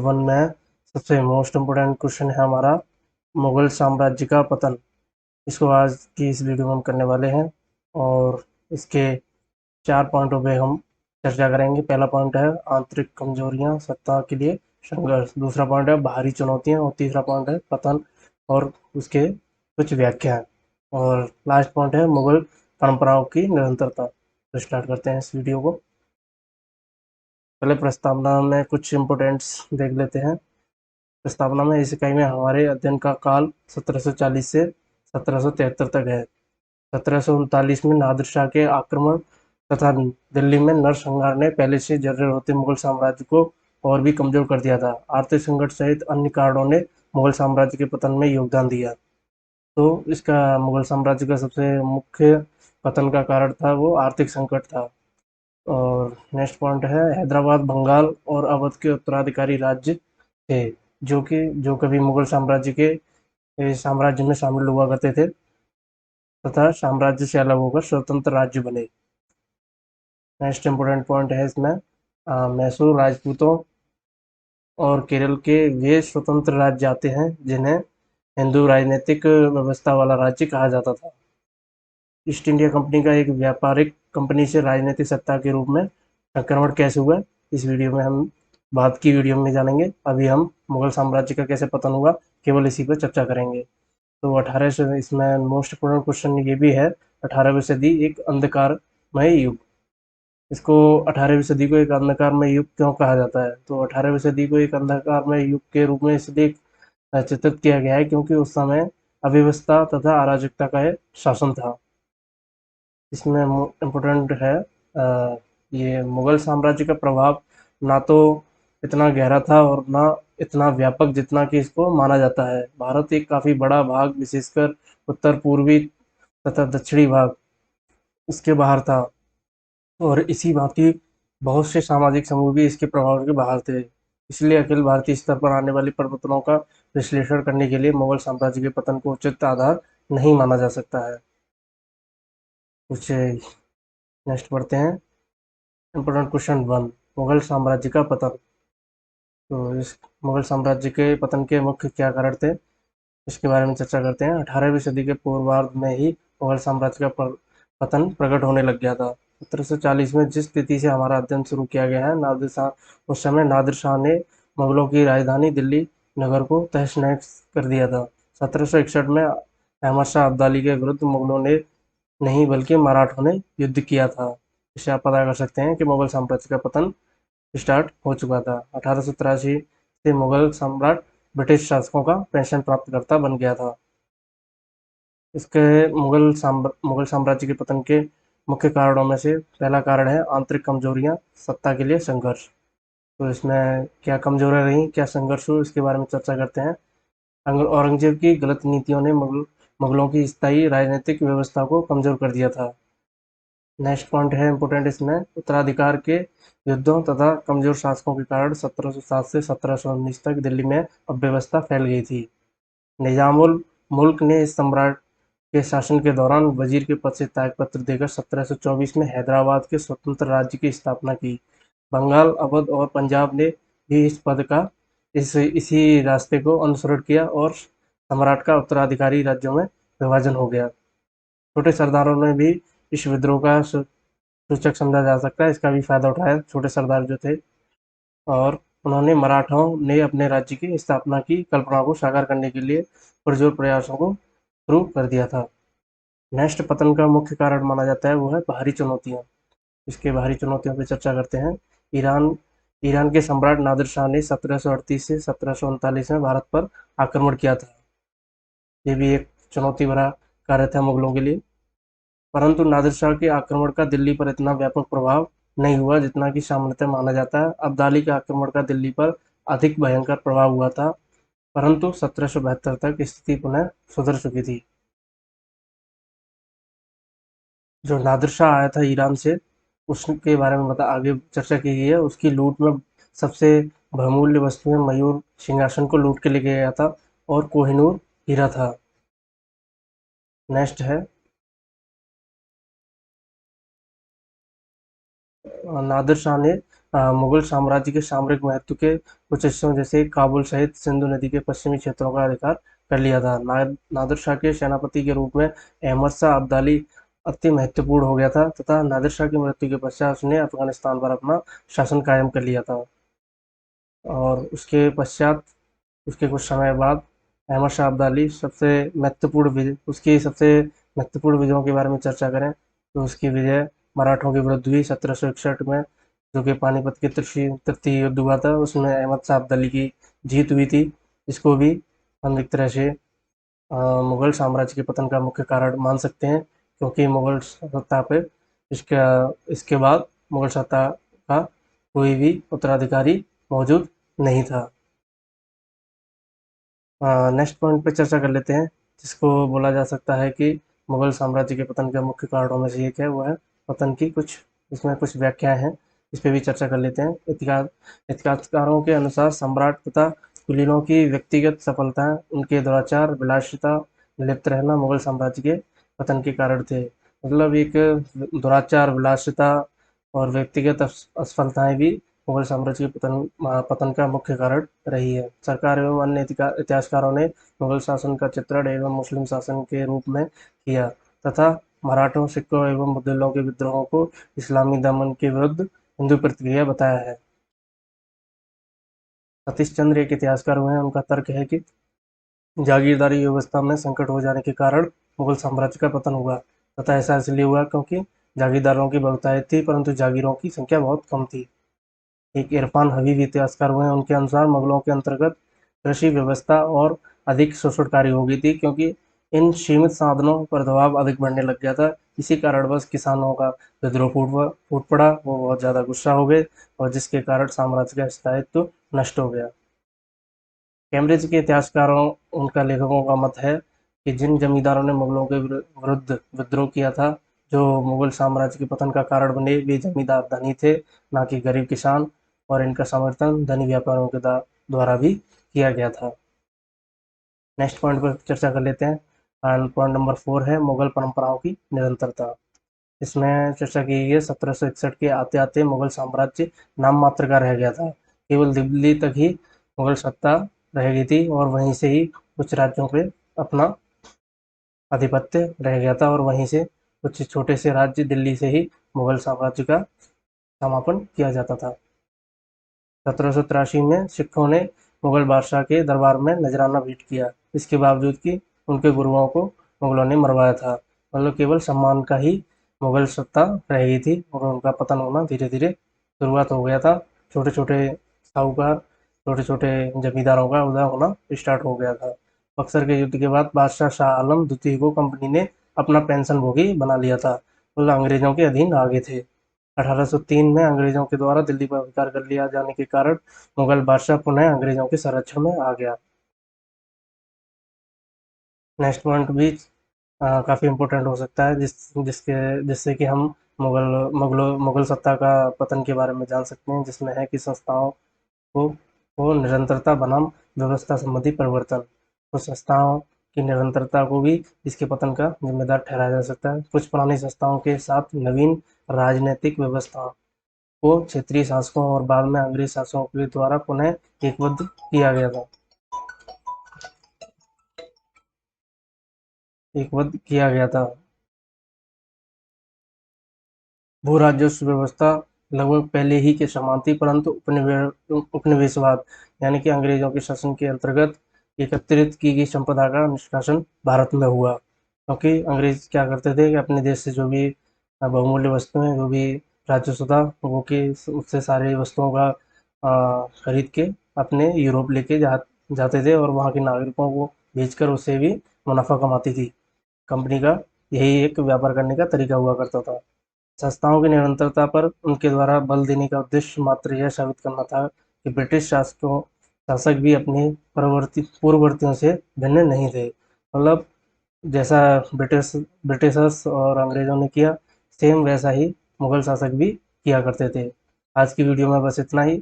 One में सबसे most important question है हमारा मुगल साम्राज्य का पतन। इसको आज की इस वीडियो में हम करने वाले हैं और इसके 4 पॉइंटों पे हम चर्चा करेंगे। पहला पॉइंट है आंतरिक कमजोरियां सत्ता के लिए संघर्ष, दूसरा पॉइंट है बाहरी चुनौतियां और तीसरा पॉइंट है पतन और उसके कुछ व्याख्याएं और लास्ट पॉइंट है मुगल परंपराओं की निरंतरता। तो स्टार्ट करते हैं इस वीडियो को। पहले प्रस्तावना में कुछ इम्पोर्टेंट्स देख लेते हैं। प्रस्तावना में इस इकाई में हमारे अध्ययन का काल 1740 से 1773 तक है। 1739 में नादिर शाह के आक्रमण तथा दिल्ली में नरसंहार ने पहले से जर्जर होते मुगल साम्राज्य को और भी कमजोर कर दिया था। आर्थिक संकट सहित अन्य कारणों ने मुगल साम्राज्य के पतन में योगदान दिया। तो इसका मुगल साम्राज्य का सबसे मुख्य पतन का कारण था वो आर्थिक संकट था। और नेक्स्ट पॉइंट है हैदराबाद, बंगाल और अवध के उत्तराधिकारी राज्य थे जो कभी मुगल साम्राज्य के साम्राज्य में शामिल हुआ करते थे तथा साम्राज्य से अलग होकर स्वतंत्र राज्य बने। नेक्स्ट इम्पोर्टेंट पॉइंट है इसमें मैसूर राजपूतों और केरल के वे स्वतंत्र राज्य आते हैं जिन्हें हिंदू राजनीतिक व्यवस्था वाला राज्य कहा जाता था। ईस्ट इंडिया कंपनी का एक व्यापारिक कंपनी से राजनीतिक सत्ता के रूप में संक्रमण कैसे हुआ, इस वीडियो में हम बाद की वीडियो में जानेंगे। अभी हम मुगल साम्राज्य का कैसे पतन हुआ केवल इसी पर चर्चा करेंगे। तो 1800 इसमें मोस्ट इम्पोर्टेंट क्वेश्चन ये भी है, 18वीं सदी एक अंधकारमय युग। इसको 18वीं सदी को एक अंधकारमय युग क्यों कहा जाता है? तो 18वीं सदी को एक अंधकारमय युग के रूप में इसलिए चित्रित किया गया है क्योंकि उस समय अव्यवस्था तथा अराजकता का शासन था। इसमें इम्पोर्टेंट है ये मुगल साम्राज्य का प्रभाव ना तो इतना गहरा था और ना इतना व्यापक जितना कि इसको माना जाता है। भारत एक काफ़ी बड़ा भाग, विशेषकर उत्तर पूर्वी तथा दक्षिणी भाग इसके बाहर था और इसी भांति बहुत से सामाजिक समूह भी इसके प्रभाव के बाहर थे। इसलिए अखिल भारतीय स्तर पर आने वाली परिवर्तनों का विश्लेषण करने के लिए मुगल साम्राज्य के पतन को उचित आधार नहीं माना जा सकता है। कुछ नेक्स्ट पढ़ते हैं। इम्पोर्टेंट क्वेश्चन 1, मुगल साम्राज्य का पतन। तो इस मुगल साम्राज्य के पतन के मुख्य क्या कारण थे, इसके बारे में चर्चा करते हैं। 18वीं सदी के पूर्वार्ध में ही मुगल साम्राज्य का पतन प्रकट होने लग गया था। 1740 में जिस तिथि से हमारा अध्ययन शुरू किया गया है, नादिर शाह उस समय नादिर शाह ने मुगलों की राजधानी दिल्ली नगर को तहस नहस कर दिया था। 1761 में अहमद शाह अब्दाली के विरुद्ध मुगलों ने नहीं बल्कि मराठों ने युद्ध किया था। इससे आप पता कर सकते हैं कि मुगल साम्राज्य का पतन स्टार्ट हो चुका था। 1883 से मुगल सम्राट ब्रिटिश शासकों का पेंशन प्राप्तकर्ता बन गया था। इसके मुगल साम्राज्य के पतन के मुख्य कारणों में से पहला कारण है आंतरिक कमजोरियां, सत्ता के लिए संघर्ष। तो इसमें क्या कमजोरियां रहीं, क्या संघर्ष हुआ, इसके बारे में चर्चा करते हैं। औरंगजेब की गलत नीतियों ने मुगलों की स्थायी राजनीतिक व्यवस्था को कमजोर कर दिया था। नेक्स्ट पॉइंट है इम्पोर्टेंट इसमें उत्तराधिकार के युद्धों तथा कमजोर शासकों के कारण 1707 से 1719 तक दिल्ली में अव्यवस्था फैल गई थी। निजामुल मुल्क ने इस सम्राट के शासन के दौरान वजीर के पद से त्यागपत्र देकर 1724 में हैदराबाद के स्वतंत्र राज्य की स्थापना की। बंगाल, अवध और पंजाब ने भी इस पद का इसी रास्ते को अनुसरण किया और सम्राट का उत्तराधिकारी राज्यों में विभाजन हो गया। छोटे सरदारों ने भी इस विद्रोह का सूचक समझा जा सकता है, इसका भी फायदा उठाया छोटे सरदार जो थे और उन्होंने मराठों ने अपने राज्य की स्थापना की कल्पना को साकार करने के लिए पुरजोर प्रयासों को शुरू कर दिया था। नेक्स्ट पतन का मुख्य कारण माना जाता है वो है बाहरी चुनौतियाँ। इसके बाहरी चुनौतियों पर चर्चा करते हैं। ईरान ईरान के सम्राट नादिर शाह ने 1738 से 1739 में भारत पर आक्रमण किया था। ये भी एक चुनौती भरा कार्य था मुगलों के लिए, परंतु नादिर शाह के आक्रमण का दिल्ली पर इतना व्यापक प्रभाव नहीं हुआ जितना कि सामान्यतः माना जाता है। अब्दाली के आक्रमण का दिल्ली पर अधिक भयंकर प्रभाव हुआ था, परंतु 1772 तक स्थिति पुनः सुधर चुकी थी। जो नादिर शाह आया था ईरान से, उसके बारे में आगे चर्चा की गई है। उसकी लूट में सबसे बहुमूल्य वस्तुएं मयूर सिंहासन को लूट के लेके गया था और कोहिनूर हीरा था। नेक्स्ट है नादिर शाह ने मुगल साम्राज्य के सामरिक महत्व के कुछ हिस्सों जैसे काबुल सहित सिंधु नदी के पश्चिमी क्षेत्रों का अधिकार कर लिया था। नादिर शाह के सेनापति के रूप में अहमद शाह अब्दाली अति महत्वपूर्ण हो गया था तथा नादिर शाह की मृत्यु के पश्चात उसने अफगानिस्तान पर अपना शासन कायम कर लिया था। और उसके पश्चात उसके कुछ समय बाद अहमद शाह अब्दाली उसकी सबसे महत्वपूर्ण विजयों के बारे में चर्चा करें तो उसकी विजय मराठों के विरुद्ध हुई 1761 में, जो कि पानीपत के तृतीय युद्ध हुआ था। उसमें अहमद शाह अब्दाली की जीत हुई थी। इसको भी हम एक तरह से मुगल साम्राज्य के पतन का मुख्य कारण मान सकते हैं, क्योंकि मुगल सत्ता पे इसका इसके बाद मुगल सत्ता का कोई भी उत्तराधिकारी मौजूद नहीं था। नेक्स्ट पॉइंट पे चर्चा कर लेते हैं, जिसको बोला जा सकता है कि मुगल साम्राज्य के पतन के मुख्य कारणों में से एक है, वो है पतन की कुछ इसमें कुछ व्याख्याएं हैं, इस पे भी चर्चा कर लेते हैं। इतिहासकारों के अनुसार सम्राट तथा कुलीनों की व्यक्तिगत सफलताएं, उनके दुराचार, विलासिता, लिप्त रहना मुगल साम्राज्य के पतन के कारण थे। मतलब एक दुराचार, विलासिता और व्यक्तिगत असफलताएं भी मुगल साम्राज्य के पतन का मुख्य कारण रही है। सरकार एवं अन्य इतिहासकारों ने मुगल शासन का चित्रण एवं मुस्लिम शासन के रूप में किया तथा मराठों, सिखों एवं मुगलों के विद्रोहों को इस्लामी दमन के विरुद्ध हिंदू प्रतिक्रिया बताया है। सतीश चंद्र एक इतिहासकार हुए हैं। उनका तर्क है कि जागीरदारी व्यवस्था में संकट हो जाने के कारण मुगल साम्राज्य का पतन हुआ तथा ऐसा इसलिए हुआ क्योंकि जागीरदारों की बहुतायत थी, परंतु जागीरों की संख्या बहुत कम थी। एक इरफान हबीब इतिहासकार हुए हैं। उनके अनुसार मुगलों के अंतर्गत कृषि व्यवस्था और अधिक शोषणकारी हो गई थी, क्योंकि इन सीमित साधनों पर दबाव अधिक बढ़ने लग गया था। इसी कारणवश किसानों का विद्रोह फूट पड़ा, वो बहुत ज़्यादा गुस्सा हो गए और जिसके कारण साम्राज्य का स्थायित्व नष्ट हो गया। कैम्ब्रिज के इतिहासकारों, उनका लेखकों का मत है कि जिन जमींदारों ने मुगलों के विरुद्ध विद्रोह किया था, जो मुगल साम्राज्य के पतन का कारण बने, वे जमींदार धनी थे, ना कि गरीब किसान, और इनका समर्थन धनी व्यापारियों के द्वारा भी किया गया था। नेक्स्ट पॉइंट पर चर्चा कर लेते हैं। एंड पॉइंट नंबर 4 है मुगल परंपराओं की निरंतरता। इसमें चर्चा की गई है 1761 के आते आते मुगल साम्राज्य नाम मात्र का रह गया था। केवल दिल्ली तक ही मुगल सत्ता रह गई थी और वहीं से ही कुछ राज्यों पे अपना आधिपत्य रह गया था और वहीं से कुछ छोटे से राज्य दिल्ली से ही मुगल साम्राज्य का समापन किया जाता था। 1783 में सिखों ने मुगल बादशाह के दरबार में नजराना भेंट किया, इसके बावजूद कि उनके गुरुओं को मुगलों ने मरवाया था। मतलब केवल सम्मान का ही मुगल सत्ता रह गई थी और उनका पतन होना धीरे धीरे शुरुआत हो गया था। छोटे छोटे साहूकार, छोटे छोटे जमींदारों का उदय होना स्टार्ट हो गया था। बक्सर के युद्ध के बाद बादशाह शाह आलम द्वितीय को कंपनी ने अपना पेंशन भोगी बना लिया था। मतलब अंग्रेजों के अधीन आ गए थे। 1803 में अंग्रेजों के द्वारा दिल्ली पर अधिकार कर लिया जाने के कारण मुगल बादशाह पुनः अंग्रेजों के संरक्षण में आ गया। नेक्स्ट पॉइंट भी काफ़ी इम्पोर्टेंट हो सकता है, जिससे कि हम मुगल सत्ता का पतन के बारे में जान सकते हैं, जिसमें है कि संस्थाओं को निरंतरता बनाम व्यवस्था संबंधी परिवर्तन। तो संस्थाओं की निरंतरता को भी इसके पतन का जिम्मेदार ठहराया जा सकता है। कुछ पुरानी संस्थाओं के साथ नवीन राजनीतिक व्यवस्था को क्षेत्रीय शासकों और बाद में अंग्रेज शासकों के द्वारा पुनः एकबद्ध किया गया था एकबद्ध किया गया था। भू राजस्व व्यवस्था लगभग पहले ही के समान थी, परंतु उपनिवेशवाद यानी कि अंग्रेजों के शासन के अंतर्गत एकत्रित की गई संपदा का निष्कासन भारत में हुआ, क्योंकि अंग्रेज क्या करते थे कि अपने देश से जो भी बहुमूल्य वस्तुएं, जो भी राजस्व था, वो के उससे सारी वस्तुओं का खरीद के अपने यूरोप लेके जाते थे और वहाँ के नागरिकों को बेचकर उससे भी मुनाफा कमाती थी। कंपनी का यही एक व्यापार करने का तरीका हुआ करता था। संस्थाओं की निरंतरता पर उनके द्वारा बल देने का उद्देश्य मात्र यह साबित करना था कि ब्रिटिश शासक भी अपने पूर्ववर्तियों से भिन्न नहीं थे। मतलब जैसा ब्रिटिशर्स और अंग्रेजों ने किया, सेम वैसा ही मुगल शासक भी किया करते थे। आज की वीडियो में बस इतना ही।